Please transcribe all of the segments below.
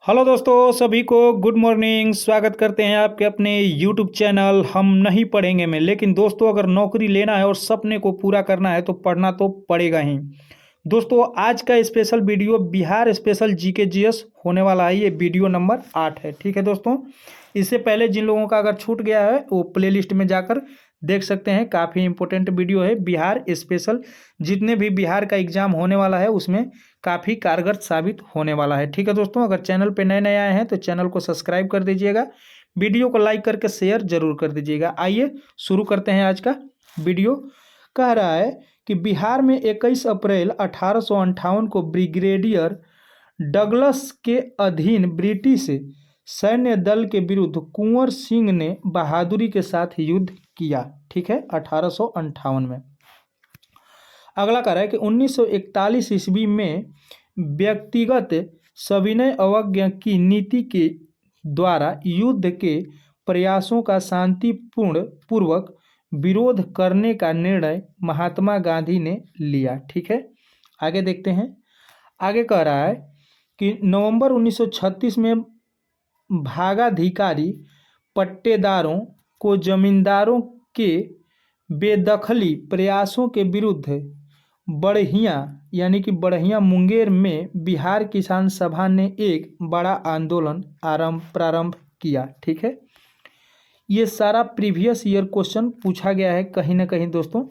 Hello दोस्तों, सभी को गुड मॉर्निंग। स्वागत करते हैं आपके अपने यूट्यूब चैनल हम नहीं पढ़ेंगे में। लेकिन दोस्तों, अगर नौकरी लेना है और सपने को पूरा करना है तो पढ़ना तो पड़ेगा ही। दोस्तों, आज का special video Bihar special GK GS होने वाला है। ये वीडियो नंबर 8 है। ठीक है दोस्तों, इससे पहले जिन लोगों का अगर छूट गया है वो प्लेलिस्ट में जाकर देख सकते हैं। काफ़ी इंपॉर्टेंट वीडियो है बिहार स्पेशल। जितने भी बिहार का एग्जाम होने वाला है उसमें काफ़ी कारगर साबित होने वाला है। ठीक है दोस्तों, अगर चैनल पे नए नए आए हैं तो चैनल को सब्सक्राइब कर दीजिएगा, वीडियो को लाइक करके शेयर जरूर कर दीजिएगा। आइए शुरू करते हैं आज का वीडियो। कह रहा है कि बिहार में 21 अप्रैल 1858 को ब्रिगेडियर डगलस के अधीन ब्रिटिश सैन्य दल के विरुद्ध कुंवर सिंह ने बहादुरी के साथ युद्ध किया। ठीक है, 1858 में। अगला कह रहा है कि 1941 ईस्वी में व्यक्तिगत सविनय अवज्ञा की नीति के द्वारा युद्ध के प्रयासों का शांतिपूर्ण पूर्वक विरोध करने का निर्णय महात्मा गांधी ने लिया। ठीक है, आगे देखते हैं। आगे कह रहा है कि नवंबर 1936 में भागाधिकारी पट्टेदारों को जमींदारों के बेदखली प्रयासों के विरुद्ध बढ़िया यानी कि बढ़िया मुंगेर में बिहार किसान सभा ने एक बड़ा आंदोलन प्रारंभ किया। ठीक है, ये सारा प्रीवियस ईयर क्वेश्चन पूछा गया है कहीं ना कहीं दोस्तों।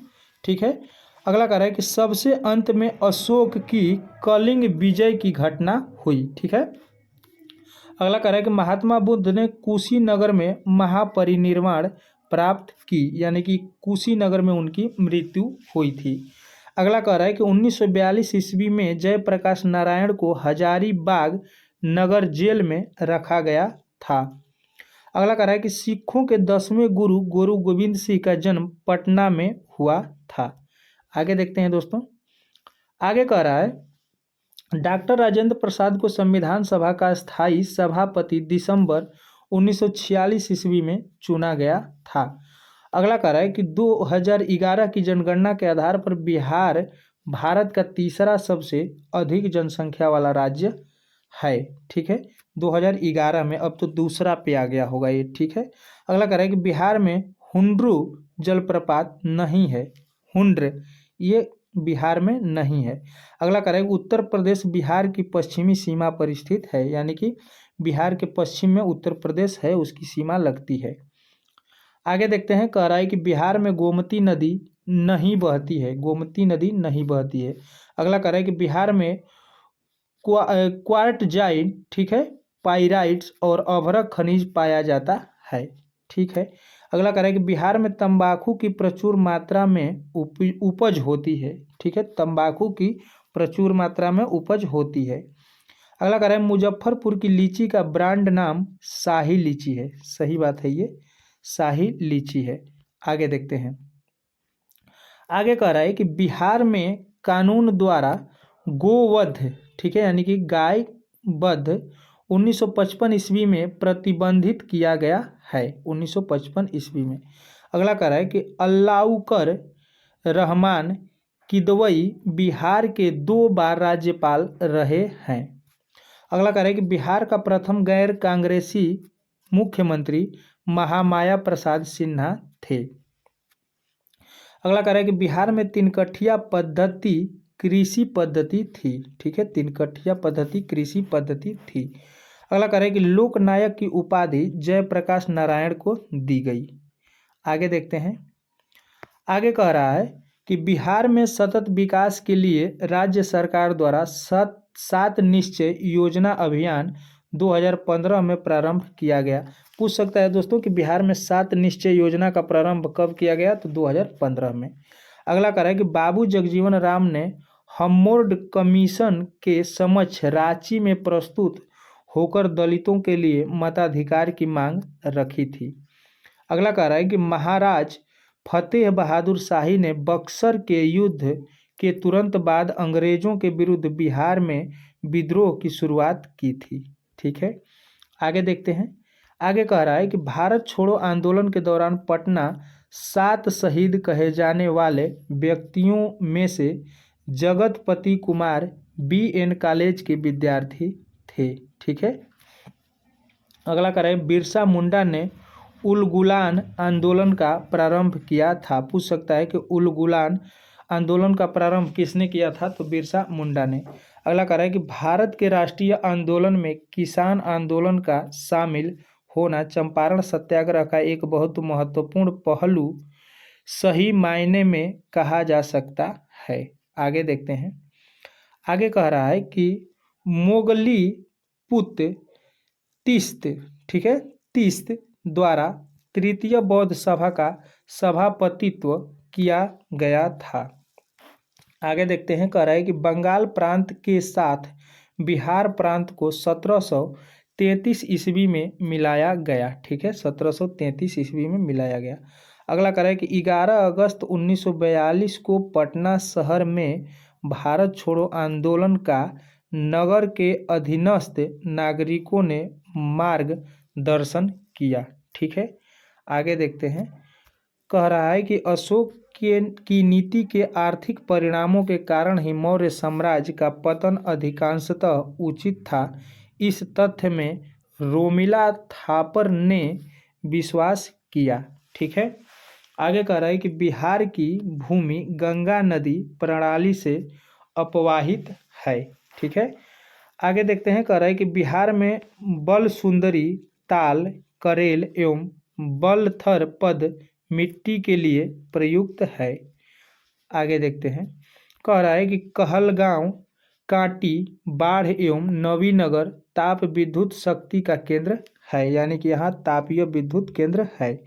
ठीक है, अगला कह रहा है कि सबसे अंत में अशोक की कलिंग विजय की घटना हुई। ठीक है, अगला कह रहा है कि महात्मा बुद्ध ने कुशीनगर में महापरिनिर्वाण प्राप्त की, यानी कि कुशीनगर में उनकी मृत्यु हुई थी। अगला कह रहा है कि 1942 ईस्वी में जयप्रकाश नारायण को हजारीबाग नगर जेल में रखा गया था। अगला कह रहा है कि सिखों के 10वें गुरु गुरु गोविंद सिंह का जन्म पटना में हुआ था। आगे देखते हैं दोस्तों। आगे कह रहा है डॉक्टर राजेंद्र प्रसाद को संविधान सभा का स्थायी सभापति दिसंबर 1946 ईस्वी में चुना गया था। अगला कह रहा है कि 2011 की जनगणना के आधार पर बिहार भारत का तीसरा सबसे अधिक जनसंख्या वाला राज्य है। ठीक है, 2011 में, अब तो दूसरा पे आ गया होगा ये। ठीक है, अगला कह रहा है कि बिहार में हुंड्रू जलप्रपात नहीं है। हुंड्र ये बिहार में नहीं है। अगला कह रहा है कि उत्तर प्रदेश बिहार की पश्चिमी सीमा पर स्थित है, यानी कि बिहार के पश्चिम में उत्तर प्रदेश है, उसकी सीमा लगती है। आगे देखते हैं। कह रहा है कि बिहार में गोमती नदी नहीं बहती है। गोमती नदी नहीं बहती है। अगला कह रहा है कि बिहार में क्वार्टजाइट, ठीक है, पाइराइट्स और अभ्रक खनिज पाया जाता है। ठीक है, अगला कह रहा है कि बिहार में तंबाकू की प्रचुर मात्रा में उपज होती है। ठीक है, तंबाकू की प्रचुर मात्रा में उपज होती है। अगला कह रहा है मुजफ्फरपुर की लीची का ब्रांड नाम शाही लीची है। सही बात है, ये शाही लीची है। आगे देखते हैं। आगे कह रहा है कि बिहार में कानून द्वारा गोवध, ठीक है, यानी कि गाय वध 1955 ईस्वी में प्रतिबंधित किया गया है। 1955 ईस्वी में। अगला कह रहा है कि अल्लाउकर रहमान किदवई बिहार के 2 बार राज्यपाल रहे हैं। अगला कह रहा है कि बिहार का प्रथम गैर कांग्रेसी मुख्यमंत्री महामाया प्रसाद सिन्हा थे। अगला कह रहा है कि बिहार में तिनकठिया पद्धति कृषि पद्धति थी। ठीक है, तिनकठिया पद्धति कृषि पद्धति थी। अगला कह रहा है कि लोकनायक की उपाधि जयप्रकाश नारायण को दी गई। आगे देखते हैं। आगे कह रहा है कि बिहार में सतत विकास के लिए राज्य सरकार द्वारा 7 निश्चय योजना अभियान 2015 में प्रारंभ किया गया। पूछ सकता है दोस्तों कि बिहार में 7 निश्चय योजना का प्रारंभ कब किया गया, तो 2015 में। अगला कह रहा है कि बाबू जगजीवन राम ने हम्मोर्ड कमीशन के समक्ष रांची में प्रस्तुत होकर दलितों के लिए मताधिकार की मांग रखी थी। अगला कह रहा है कि महाराज फतेह बहादुर शाही ने बक्सर के युद्ध के तुरंत बाद अंग्रेजों के विरुद्ध बिहार में विद्रोह की शुरुआत की थी। ठीक है, आगे देखते हैं। आगे कह रहा है कि भारत छोड़ो आंदोलन के दौरान पटना 7 शहीद कहे जाने वाले व्यक्तियों में से जगतपति कुमार BN कॉलेज के विद्यार्थी थे। ठीक है, अगला कह रहे हैं बिरसा मुंडा ने उलगुलान आंदोलन का प्रारंभ किया था। पूछ सकता है कि उलगुलान आंदोलन का प्रारंभ किसने किया था, तो बिरसा मुंडा ने। अगला कह रहा है कि भारत के राष्ट्रीय आंदोलन में किसान आंदोलन का शामिल होना चंपारण सत्याग्रह का एक बहुत महत्वपूर्ण पहलू सही मायने में कहा जा सकता है। आगे देखते हैं। आगे कह रहा है कि मोगली पुत्र तीस्त, ठीक है, तीस्त द्वारा तृतीय बौद्ध सभा का सभापतित्व किया गया था। आगे देखते हैं। कह रहा है कि बंगाल प्रांत के साथ बिहार प्रांत को 1733 ईस्वी में मिलाया गया। ठीक है, 1733 ईस्वी में मिलाया गया। अगला कह रहा है कि 11 अगस्त 1942 को पटना शहर में भारत छोड़ो आंदोलन का नगर के अधीनस्थ नागरिकों ने मार्गदर्शन किया। ठीक है, आगे देखते हैं। कह रहा है कि अशोक की नीति के आर्थिक परिणामों के कारण ही मौर्य साम्राज्य का पतन अधिकांशतः उचित था। इस तथ्य में रोमिला थापर ने विश्वास किया। ठीक है, आगे कह रहा है कि बिहार की भूमि गंगा नदी प्रणाली से अपवाहित है। ठीक है, आगे देखते हैं। कह रहा है कि बिहार में बल सुंदरी, ताल, करेल एवं बलथर पद मिट्टी के लिए प्रयुक्त है। आगे देखते हैं। कह रहा है कि कहलगांव, कांटी, बाढ़ एवं नवीनगर ताप विद्युत शक्ति का केंद्र है, यानी कि यहाँ तापीय विद्युत केंद्र है।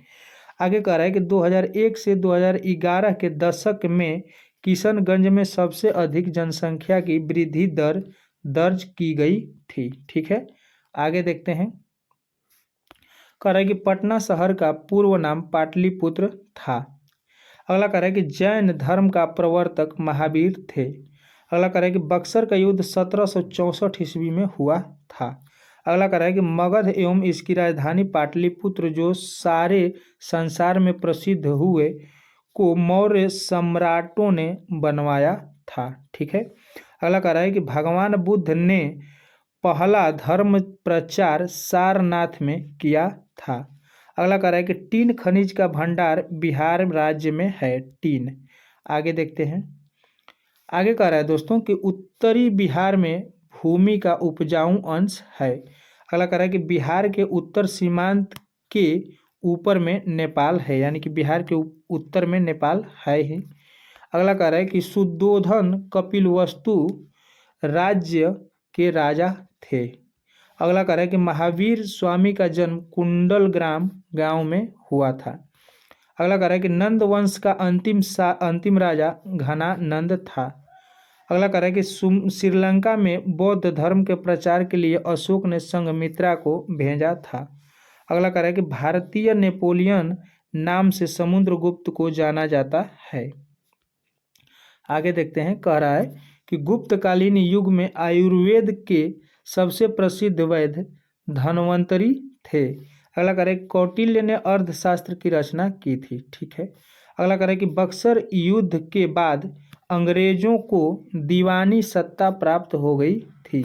आगे कह रहा है कि 2001 से 2011 के दशक में किशनगंज में सबसे अधिक जनसंख्या की वृद्धि दर दर्ज की गई थी। ठीक है, आगे देखते हैं। कह रहा है कि पटना शहर का पूर्व नाम पाटलिपुत्र था। अगला कह रहा है कि जैन धर्म का प्रवर्तक महावीर थे। अगला कह रहा है कि बक्सर का युद्ध 1764 ईस्वी में हुआ था। अगला कह रहा है कि मगध एवं इसकी राजधानी पाटलिपुत्र जो सारे संसार में प्रसिद्ध हुए को मौर्य सम्राटों ने बनवाया था। ठीक है, अगला कह रहा है कि भगवान बुद्ध ने पहला धर्म प्रचार सारनाथ में किया था। अगला कह रहा है कि टीन खनिज का भंडार बिहार राज्य में है, टीन। आगे देखते हैं। आगे कह रहा है दोस्तों कि उत्तरी बिहार में भूमि का उपजाऊ अंश है। अगला कह रहा है कि बिहार के उत्तर सीमांत के ऊपर में नेपाल है, यानी कि बिहार के उत्तर में नेपाल है ही। अगला कह रहा है कि शुद्धोधन कपिलवस्तु राज्य के राजा थे। अगला कह रहा है कि महावीर स्वामी का जन्म कुंडलग्राम गांव में हुआ था। अगला कह रहा है कि नंद वंश का अंतिम राजा घना नंद था। अगला कह रहा है कि श्रीलंका में बौद्ध धर्म के प्रचार के लिए अशोक ने संघमित्रा को भेजा था। अगला कह रहा है कि भारतीय नेपोलियन नाम से समुद्रगुप्त को जाना जाता है। आगे देखते हैं। कह रहा है कि गुप्तकालीन युग में आयुर्वेद के सबसे प्रसिद्ध वैद्य धन्वंतरी थे। अगला कह रहा है कौटिल्य ने अर्थशास्त्र की रचना की थी। ठीक है, अगला कह रहा है कि बक्सर युद्ध के बाद अंग्रेजों को दीवानी सत्ता प्राप्त हो गई थी।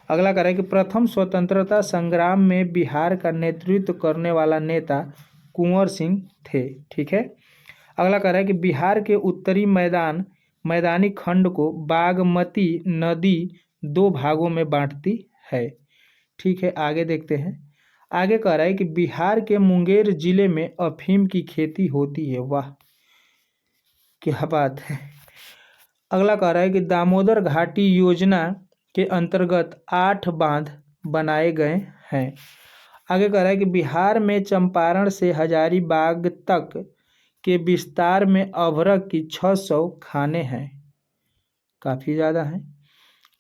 अगला कह रहा है कि प्रथम स्वतंत्रता संग्राम में बिहार का नेतृत्व करने वाला नेता कुंवर सिंह थे। ठीक है, अगला कह रहा है कि बिहार के उत्तरी मैदानी खंड को बागमती नदी 2 भागों में बांटती है। ठीक है, आगे देखते हैं। आगे कह रहा है कि बिहार के मुंगेर जिले में अफीम की खेती होती है। वाह, क्या बात है। अगला कह रहा है कि दामोदर घाटी योजना के अंतर्गत 8 बांध बनाए गए हैं। आगे कह रहा है कि बिहार में चंपारण से हजारीबाग तक के विस्तार में अभ्रक की 600 खाने हैं, काफ़ी ज़्यादा हैं।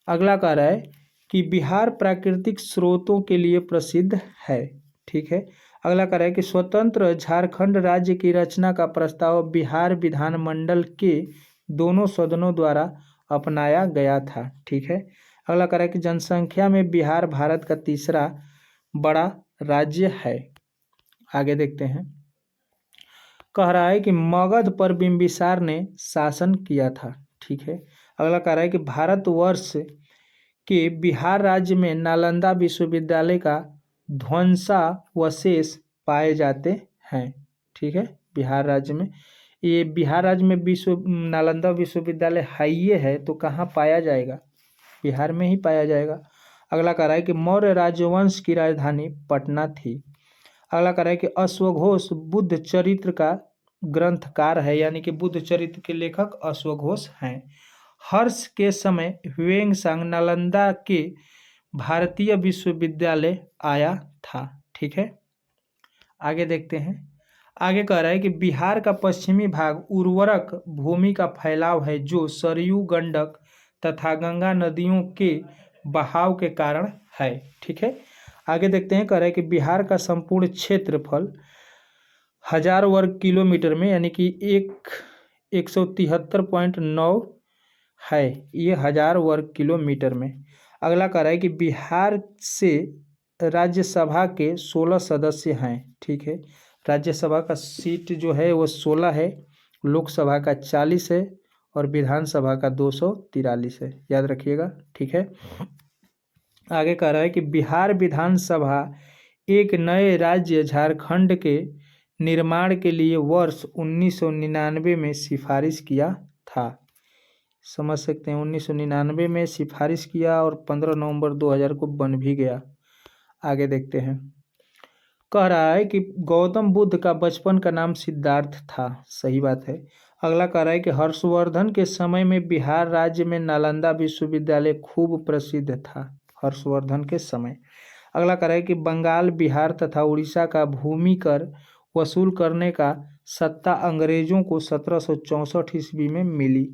अगला कह रहा है कि बिहार प्राकृतिक स्रोतों के लिए प्रसिद्ध है। ठीक है, अगला कह रहा है कि स्वतंत्र झारखंड राज्य की रचना का प्रस्ताव बिहार विधानमंडल के दोनों सदनों द्वारा अपनाया गया था। ठीक है, अगला कह रहा है कि जनसंख्या में बिहार भारत का तीसरा बड़ा राज्य है। आगे देखते हैं। कह रहा है कि मगध पर बिंबिसार ने शासन किया था। ठीक है, अगला कह रहा है कि भारतवर्ष के बिहार राज्य में नालंदा विश्वविद्यालय का ध्वंसावशेष पाए जाते हैं। ठीक है, बिहार राज्य में, ये बिहार राज्य में नालंदा विश्वविद्यालय हाईए है, तो कहाँ पाया जाएगा? बिहार में ही पाया जाएगा। अगला कह रहा है कि मौर्य राजवंश की राजधानी पटना थी। अगला कह रहा है कि अश्वघोष बुद्ध चरित्र का ग्रंथकार है, यानी कि बुद्ध चरित्र के लेखक अश्वघोष हैं। हर्ष के समय ह्वेंसांग नालंदा के भारतीय विश्वविद्यालय आया था। ठीक है, आगे देखते हैं। आगे कह रहा है कि बिहार का पश्चिमी भाग उर्वरक भूमि का फैलाव है, जो सरयू, गंडक तथा गंगा नदियों के बहाव के कारण है। ठीक है, आगे देखते हैं। कह रहा है कि बिहार का संपूर्ण क्षेत्रफल 1000 वर्ग किलोमीटर में, यानी कि 173.9 है, ये 1000 वर्ग किलोमीटर में। अगला कह रहा है कि बिहार से राज्यसभा के 16 सदस्य हैं। ठीक है, राज्यसभा का सीट जो है वो 16 है, लोकसभा का 40 है और विधानसभा का 243 है, याद रखिएगा। ठीक है, आगे कह रहा है कि बिहार विधानसभा एक नए राज्य झारखंड के निर्माण के लिए वर्ष 1999 में सिफारिश किया था। समझ सकते हैं, 1999 में सिफारिश किया और 15 नवंबर 2000 को बन भी गया। आगे देखते हैं। कह रहा है कि गौतम बुद्ध का बचपन का नाम सिद्धार्थ था। सही बात है। अगला कह रहा है कि हर्षवर्धन के समय में बिहार राज्य में नालंदा विश्वविद्यालय खूब प्रसिद्ध था। हर्षवर्धन के समय। अगला कह रहा है कि बंगाल, बिहार तथा उड़ीसा का भूमि कर वसूल करने का सत्ता अंग्रेजों को 1764 ईस्वी में मिली।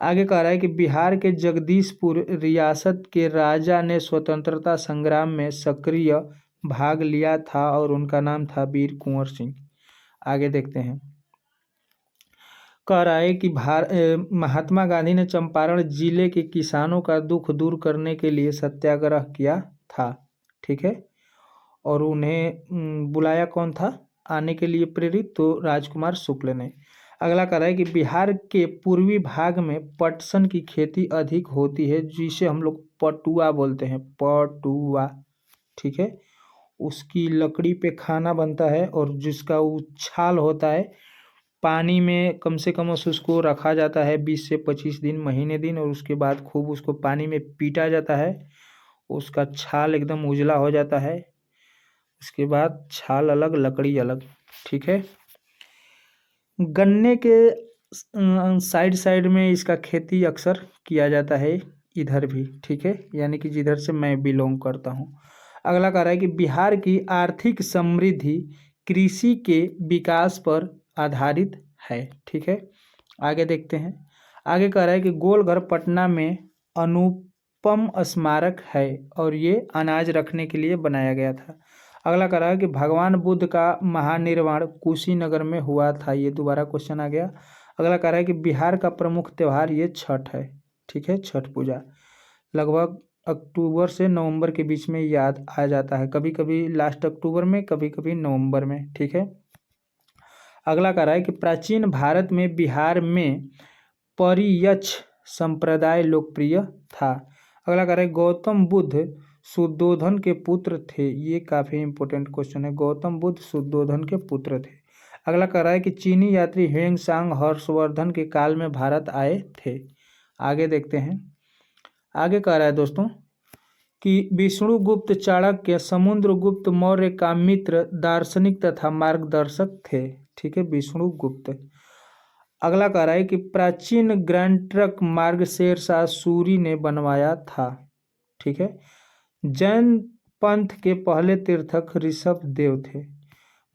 आगे कह रहा है कि बिहार के जगदीशपुर रियासत के राजा ने स्वतंत्रता संग्राम में सक्रिय भाग लिया था और उनका नाम था वीर कुंवर सिंह। आगे देखते हैं। कह रहा है कि महात्मा गांधी ने चंपारण जिले के किसानों का दुख दूर करने के लिए सत्याग्रह किया था। ठीक है, और उन्हें बुलाया कौन था आने के लिए प्रेरित? तो राजकुमार शुक्ल ने। अगला कह रहा है कि बिहार के पूर्वी भाग में पटसन की खेती अधिक होती है, जिसे हम लोग पटुआ बोलते हैं, पटुआ। ठीक है, उसकी लकड़ी पे खाना बनता है और जिसका उछाल होता है पानी में, कम से कम उसको रखा जाता है 20 से 25 दिन, महीने दिन, और उसके बाद खूब उसको पानी में पीटा जाता है। उसका छाल एकदम उजला हो जाता है, उसके बाद छाल अलग, लकड़ी अलग। ठीक है, गन्ने के साइड साइड में इसका खेती अक्सर किया जाता है, इधर भी। ठीक है, यानी कि जिधर से मैं बिलोंग करता हूँ। अगला कह रहा है कि बिहार की आर्थिक समृद्धि कृषि के विकास पर आधारित है। ठीक है, आगे देखते हैं। आगे कह रहा है कि गोलघर पटना में अनुपम स्मारक है और ये अनाज रखने के लिए बनाया गया था। अगला कह रहा है कि भगवान बुद्ध का महानिर्वाण कुशीनगर में हुआ था। ये दोबारा क्वेश्चन आ गया। अगला कह रहा है कि बिहार का प्रमुख त्यौहार ये छठ है। ठीक है, छठ पूजा लगभग अक्टूबर से नवंबर के बीच में याद आ जाता है, कभी कभी लास्ट अक्टूबर में, कभी कभी नवंबर में। ठीक है, अगला कह रहा है कि प्राचीन भारत में बिहार में परियच्छ संप्रदाय लोकप्रिय था। अगला कह रहा है गौतम बुद्ध शुद्धोधन के पुत्र थे। ये काफ़ी इंपॉर्टेंट क्वेश्चन है, गौतम बुद्ध शुद्धोधन के पुत्र थे। अगला कह रहा है कि चीनी यात्री ह्वेंसांग हर्षवर्धन के काल में भारत आए थे। आगे देखते हैं। आगे कह रहा है दोस्तों कि विष्णुगुप्त चाणक्य समुद्रगुप्त मौर्य का मित्र, दार्शनिक तथा मार्गदर्शक थे। ठीक है, विष्णुगुप्त। अगला कह रहा है कि प्राचीन ग्रैंड ट्रक मार्ग शेरशाह सूरी ने बनवाया था। ठीक है, जैन पंथ के पहले तीर्थक ऋषभ देव थे।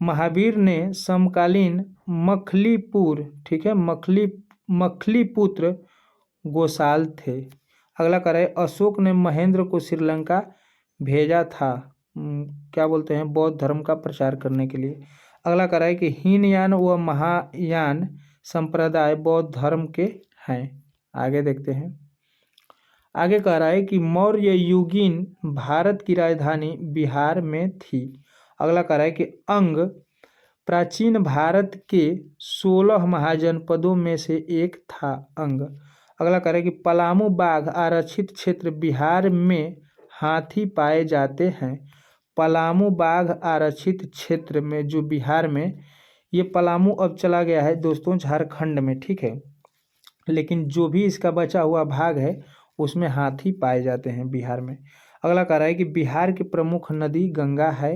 महावीर ने समकालीन मखलीपुर, ठीक है, मखलीपुत्र गोसाल थे। अगला कह रहा है अशोक ने महेंद्र को श्रीलंका भेजा था, क्या बोलते हैं, बौद्ध धर्म का प्रचार करने के लिए। अगला कह रहा है कि हीनयान व महायान संप्रदाय बौद्ध धर्म के हैं। आगे देखते हैं। आगे कह रहा है कि मौर्य युगीन भारत की राजधानी बिहार में थी। अगला कह रहा है कि अंग प्राचीन भारत के 16 महाजनपदों में से एक था अंग। अगला कह रहा है कि पलामू बाघ आरक्षित क्षेत्र बिहार में हाथी पाए जाते हैं। पलामू बाघ आरक्षित क्षेत्र में जो बिहार में, ये पलामू अब चला गया है दोस्तों झारखंड में, ठीक है। लेकिन जो भी इसका बचा हुआ भाग है उसमें हाथी पाए जाते हैं बिहार में। अगला कह रहा है कि बिहार की प्रमुख नदी गंगा है।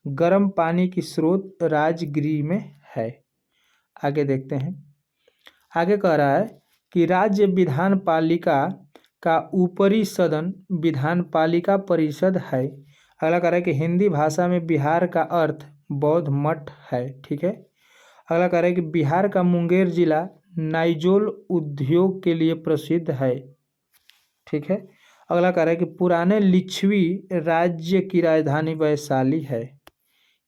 गर्म पानी की स्रोत राजगिरी में है। आगे देखते हैं। आगे कह रहा है कि राज्य विधान पालिका का ऊपरी सदन विधान पालिका परिषद है। अगला कह रहा है कि हिंदी भाषा में बिहार का अर्थ बौद्ध मठ है, ठीक है। अगला कह रहा है कि बिहार का मुंगेर जिला नाइजोल उद्योग के लिए प्रसिद्ध है, ठीक है। अगला कह रहा है कि पुराने लिच्छवी राज्य की राजधानी वैशाली है।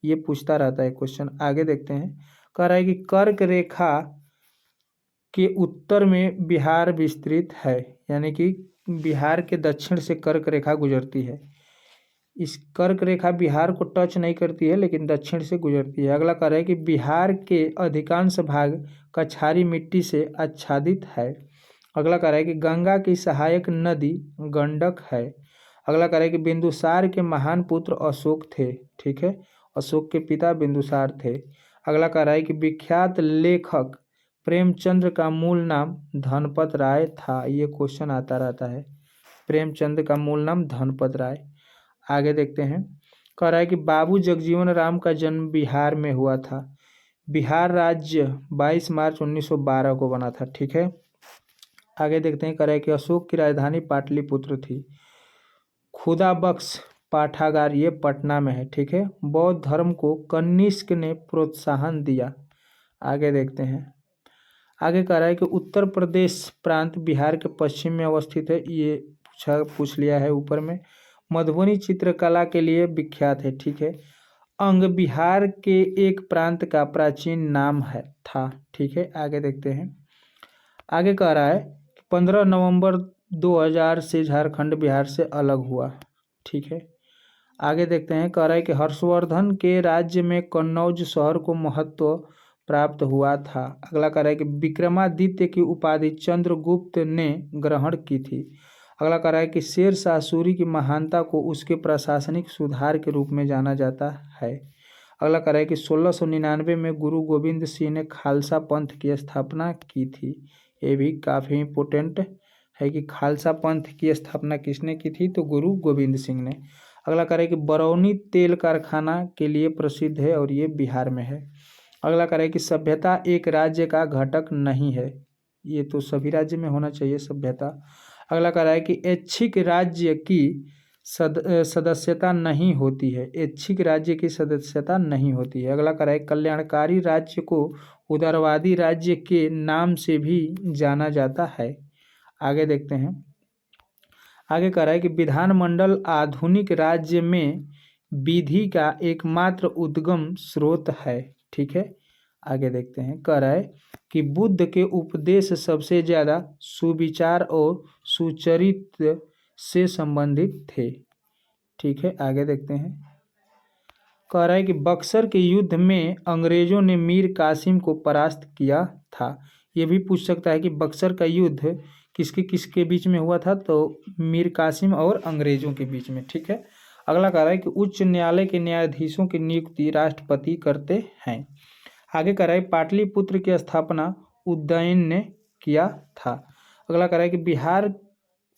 ये पूछता रहता है क्वेश्चन। आगे देखते हैं। कह रहा है कि कर्क रेखा के उत्तर में बिहार विस्तृत है, यानी कि बिहार के दक्षिण से कर्क रेखा गुजरती है। इस कर्क रेखा बिहार को टच नहीं करती है लेकिन दक्षिण से गुजरती है। अगला कह रहा है कि बिहार के अधिकांश भाग कछारी मिट्टी से आच्छादित है। अगला कह रहा है कि गंगा की सहायक नदी गंडक है। अगला कह रहा है कि बिंदुसार के महान पुत्र अशोक थे, ठीक है। अशोक के पिता बिंदुसार थे। अगला कह रहा है कि विख्यात लेखक प्रेमचंद्र का मूल नाम धनपत राय था। ये क्वेश्चन आता रहता है। प्रेमचंद का मूल नाम धनपत राय। आगे देखते हैं। कह रहा है कि बाबू जगजीवन राम का जन्म बिहार में हुआ था। बिहार राज्य 22 मार्च 1912 को बना था, ठीक है। आगे देखते हैं। कह रहा है कि अशोक की राजधानी पाटलिपुत्र थी। खुदा बख्श पाठागार ये पटना में है, ठीक है। बौद्ध धर्म को कनिष्क ने प्रोत्साहन दिया। आगे देखते हैं। आगे कह रहा है कि उत्तर प्रदेश प्रांत बिहार के पश्चिम में अवस्थित है। ये पूछ लिया है ऊपर में। मधुबनी चित्रकला के लिए विख्यात है, ठीक है। अंग बिहार के एक प्रांत का प्राचीन नाम है था, ठीक है। आगे देखते हैं। आगे कह रहा है 15 नवंबर 2000 से झारखंड बिहार से अलग हुआ, ठीक है। आगे देखते हैं। कह रहा है कि हर्षवर्धन के राज्य में कन्नौज शहर को महत्व प्राप्त हुआ था। अगला कह रहा है कि विक्रमादित्य की उपाधि चंद्रगुप्त ने ग्रहण की थी। अगला कह रहा है कि शेर शाह सूरी की महानता को उसके प्रशासनिक सुधार के रूप में जाना जाता है। अगला कह रहा है कि 1699 में गुरु गोविंद सिंह ने खालसा पंथ की स्थापना की थी। ये भी काफ़ी इम्पोर्टेंट है कि खालसा पंथ की स्थापना किसने की थी, तो गुरु गोविंद सिंह ने। अगला कह रहा है कि बरौनी तेल कारखाना के लिए प्रसिद्ध है और ये बिहार में है। अगला कह रहा है कि सभ्यता एक राज्य का घटक नहीं है। ये तो सभी राज्य में होना चाहिए सभ्यता। अगला कह रहा है कि ऐच्छिक राज्य की सदस्यता नहीं होती है। ऐच्छिक राज्य की सदस्यता नहीं होती है। अगला कह रहा है कल्याणकारी राज्य को उदारवादी राज्य के नाम से भी जाना जाता है। आगे देखते हैं। आगे कह रहा है कि विधानमंडल आधुनिक राज्य में विधि का एकमात्र उद्गम स्रोत है, ठीक है। आगे देखते हैं। कह रहा है कि बुद्ध के उपदेश सबसे ज़्यादा सुविचार और सुचरित्र से संबंधित थे, ठीक है। आगे देखते हैं। कह रहा है कि बक्सर के युद्ध में अंग्रेजों ने मीर कासिम को परास्त किया था। ये भी पूछ सकता है कि बक्सर का युद्ध किसके किसके बीच में हुआ था, तो मीर कासिम और अंग्रेजों के बीच में, ठीक है। अगला कह रहा है कि उच्च न्यायालय के न्यायाधीशों की नियुक्ति राष्ट्रपति करते हैं। आगे कह रहा है पाटलिपुत्र की स्थापना उदयन ने किया था। अगला कह रहा है कि बिहार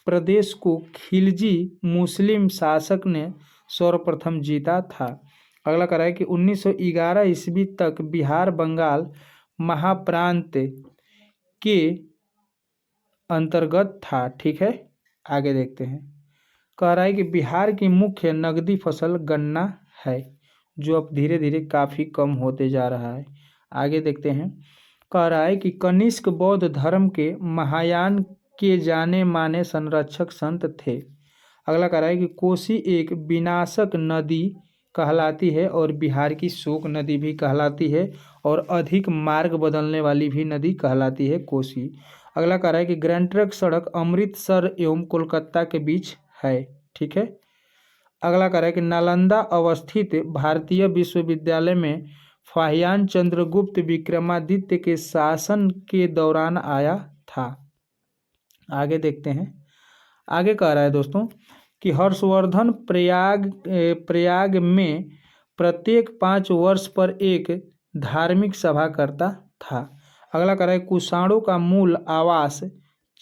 प्रदेश को खिलजी मुस्लिम शासक ने सर्वप्रथम जीता था। अगला कह रहा है कि 1911 ईस्वी तक बिहार बंगाल महाप्रांत के अंतर्गत था, ठीक है। आगे देखते हैं। कह रहा है कि बिहार की मुख्य नकदी फसल गन्ना है, जो अब धीरे धीरे काफ़ी कम होते जा रहा है। आगे देखते हैं। कह रहा है कि कनिष्क बौद्ध धर्म के महायान के जाने माने संरक्षक संत थे। अगला कह रहा है कि कोसी एक विनाशक नदी कहलाती है और बिहार की शोक नदी भी कहलाती है और अधिक मार्ग बदलने वाली भी नदी कहलाती है कोसी। अगला कह रहा है कि ग्रैंड ट्रंक सड़क अमृतसर एवं कोलकाता के बीच है, ठीक है। अगला कह रहा है कि नालंदा अवस्थित भारतीय विश्वविद्यालय में फाहियान चंद्रगुप्त विक्रमादित्य के शासन के दौरान आया था। आगे देखते हैं। आगे कह रहा है दोस्तों कि हर्षवर्धन प्रयाग में प्रत्येक 5 वर्ष पर एक धार्मिक सभा करता था। अगला कह रहा है कुषाणों का मूल आवास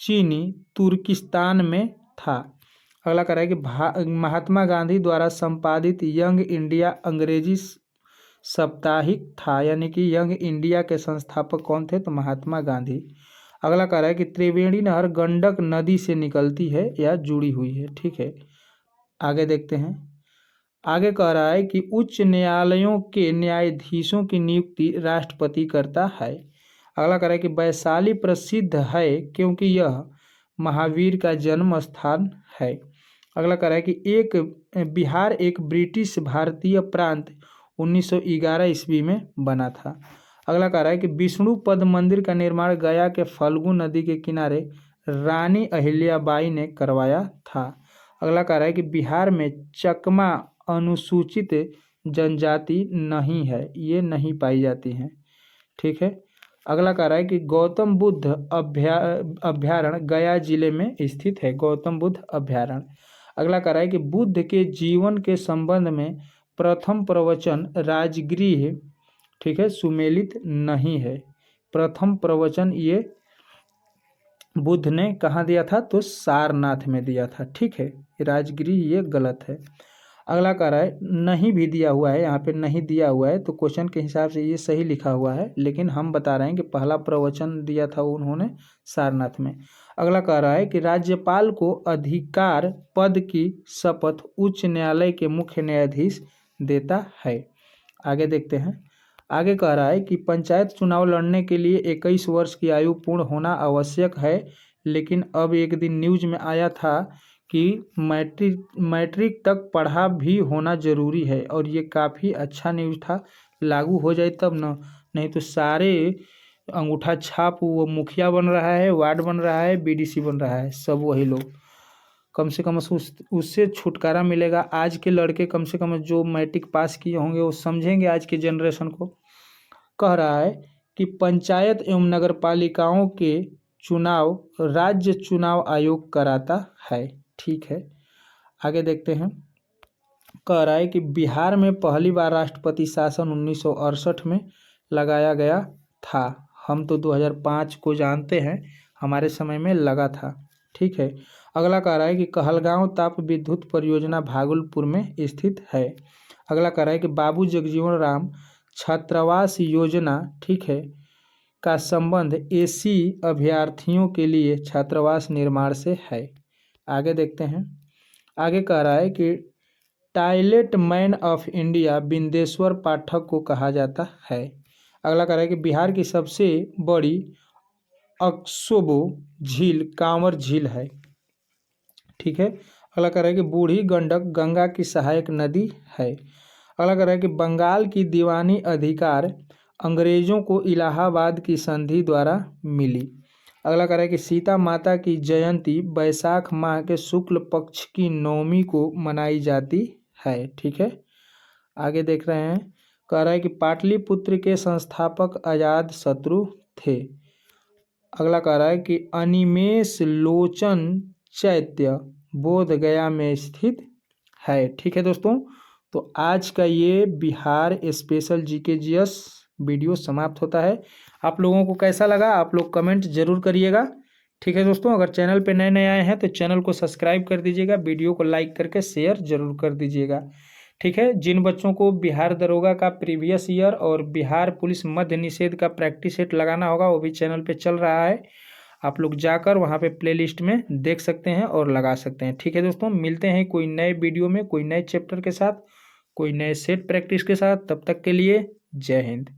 चीनी तुर्किस्तान में था। अगला कह रहा है कि महात्मा गांधी द्वारा संपादित यंग इंडिया अंग्रेजी साप्ताहिक था, यानी कि यंग इंडिया के संस्थापक कौन थे? तो महात्मा गांधी। अगला कह रहा है कि त्रिवेणी नहर गंडक नदी से निकलती है या जुड़ी हुई है। ठीक है, आगे देखते हैं। आगे कह रहा है कि उच्च न्यायालयों के न्यायाधीशों की नियुक्ति राष्ट्रपति करता है। अगला कह रहा है कि वैशाली प्रसिद्ध है क्योंकि यह महावीर का जन्म स्थान है। अगला कह रहा है कि बिहार एक ब्रिटिश भारतीय प्रांत 1911 ईस्वी में बना था। अगला कह रहा है कि विष्णुपद मंदिर का निर्माण गया के फल्गु नदी के किनारे रानी अहिल्याबाई ने करवाया था। अगला कह रहा है कि बिहार में चकमा अनुसूचित जनजाति नहीं है, ये नहीं पाई जाती हैं। ठीक है, अगला कह रहा है कि गौतम बुद्ध अभ्यारण्य गया जिले में स्थित है, गौतम बुद्ध अभ्यारण्य। अगला कह रहा है कि बुद्ध के जीवन के संबंध में प्रथम प्रवचन राजगृह, ठीक है, सुमेलित नहीं है। प्रथम प्रवचन ये बुद्ध ने कहाँ दिया था? तो सारनाथ में दिया था। ठीक है, राजगृह ये गलत है। अगला कह रहा है नहीं भी दिया हुआ है, यहाँ पे नहीं दिया हुआ है, तो क्वेश्चन के हिसाब से ये सही लिखा हुआ है, लेकिन हम बता रहे हैं कि पहला प्रवचन दिया था उन्होंने सारनाथ में। अगला कह रहा है कि राज्यपाल को अधिकार पद की शपथ उच्च न्यायालय के मुख्य न्यायाधीश देता है। आगे देखते हैं। आगे कह रहा है कि पंचायत चुनाव लड़ने के लिए 21 वर्ष की आयु पूर्ण होना आवश्यक है, लेकिन अब एक दिन न्यूज में आया था कि मैट्रिक तक पढ़ा भी होना ज़रूरी है, और ये काफ़ी अच्छा न्यूज़ था। लागू हो जाए तब ना, नहीं तो सारे अंगूठा छाप वो मुखिया बन रहा है, वार्ड बन रहा है, बीडीसी बन रहा है, सब वही लोग। कम से कम उससे छुटकारा मिलेगा। आज के लड़के कम से कम जो मैट्रिक पास किए होंगे वो समझेंगे आज के जनरेशन को। कह रहा है कि पंचायत एवं नगर पालिकाओं के चुनाव राज्य चुनाव आयोग कराता है। ठीक है, आगे देखते हैं। कह रहा है कि बिहार में पहली बार राष्ट्रपति शासन 1968 में लगाया गया था। हम तो 2005 को जानते हैं, हमारे समय में लगा था। ठीक है, अगला कह रहा है कि कहलगांव ताप विद्युत परियोजना भागलपुर में स्थित है। अगला कह रहा है कि बाबू जगजीवन राम छात्रावास योजना, ठीक है, का संबंध एसी अभ्यर्थियों के लिए छात्रावास निर्माण से है। आगे देखते हैं। आगे कह रहा है कि toilet man of India Bindeshwar Pathak को कहा जाता है। अगला कह रहा है कि बिहार की सबसे बड़ी अक्सोबो झील कांवर झील है। ठीक है, अगला कह रहा है कि बूढ़ी गंडक गंगा की सहायक नदी है। अगला कह रहा है कि बंगाल की दीवानी अधिकार अंग्रेजों को इलाहाबाद की संधि द्वारा मिली। अगला कह रहा है कि सीता माता की जयंती बैसाख माह के शुक्ल पक्ष की नवमी को मनाई जाती है। ठीक है, आगे देख रहे हैं। कह रहा है कि पाटलिपुत्र के संस्थापक अजात शत्रु थे। अगला कह रहा है कि अनिमेष लोचन चैत्य बोध गया में स्थित है। ठीक है दोस्तों, तो आज का ये Bihar special GK GS video समाप्त होता है। आप लोगों को कैसा लगा आप लोग कमेंट जरूर करिएगा। ठीक है दोस्तों, अगर चैनल पे नए नए आए हैं तो चैनल को सब्सक्राइब कर दीजिएगा, वीडियो को लाइक करके शेयर जरूर कर दीजिएगा। ठीक है, जिन बच्चों को बिहार दरोगा का प्रीवियस ईयर और बिहार पुलिस मद्य निषेध का प्रैक्टिस सेट लगाना होगा, वो भी चैनल पे चल रहा है। आप लोग जाकर वहाँ पे प्लेलिस्ट में देख सकते हैं और लगा सकते हैं। ठीक है दोस्तों, मिलते हैं कोई नए वीडियो में, कोई नए चैप्टर के साथ, कोई नए सेट प्रैक्टिस के साथ। तब तक के लिए जय हिंद।